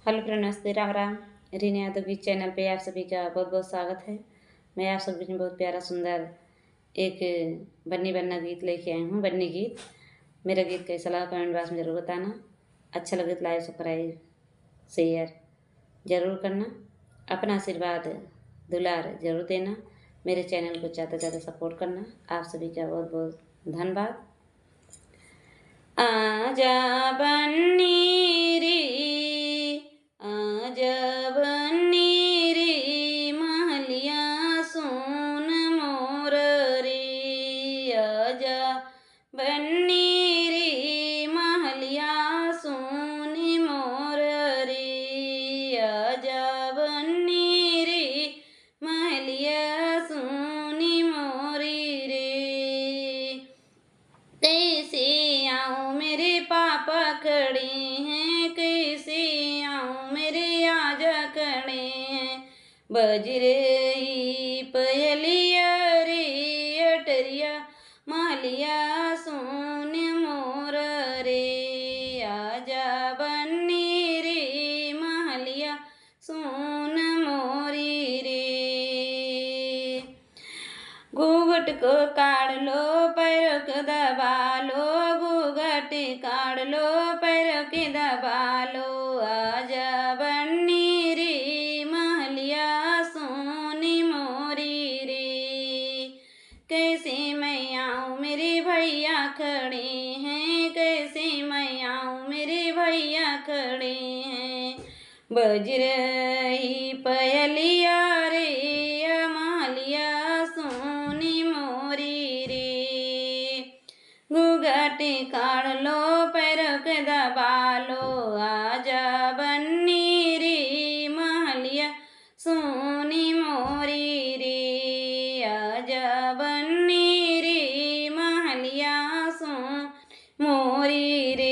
Hello friend, नमस्ते, राम राम। रीना यादव गीत channel पे आप सभी का बहुत बहुत स्वागत है। मैं आप सभी में बहुत प्यारा सुंदर एक बन्नी बन्ना गीत लेके आई हूँ। बन्नी गीत। मेरा गीत कैसा लगा कमेंट बॉक्स में ज़रूर बताना। अच्छा लगे तो लाइक सब्सक्राइब शेयर ज़रूर करना। अपना आशीर्वाद दुलार ज़रूर देना। मेरे चैनल को ज़्यादा से ज़्यादा सपोर्ट करना। आप सभी का बहुत बहुत धन्यवाद। आजा बन्नी रे, आजा बन्नी रे, महलिया सोन मोर रे। आजा बन्नी रे, महलिया सोन मोर रे। आजा बन्नी रे, महलिया सोन मोरी रे। कैसे आऊँ मेरे पापा खड़े हैं, कैसे आऊँ मेरे आजा खड़े हैं। बज रही पयलिया रे, अटरिया मालिया सोन मोर रे। आजा बन्नी रे, मालिया सोन मोरी रे। घूंघट को काढ़ लो, पैरों को दबा लो, घूंघट काढ़ लो, पैरों के दबा लो। आजा बन्नी रे, महलिया सोनी मोरी रे। कैसे मैं आऊँ मेरे भैया खड़े हैं, कैसे मैं आऊँ मेरे भैया खड़े हैं। बज रही पयलिया रे, मालिया सोनी मोरी रे। घूंघट काढ़ लो, पैरों के दबा लो। आजा बन्नी रे, महलिया सोनी मोरी रे। आजा बन्नी रे, महलिया सोन मोरी रे।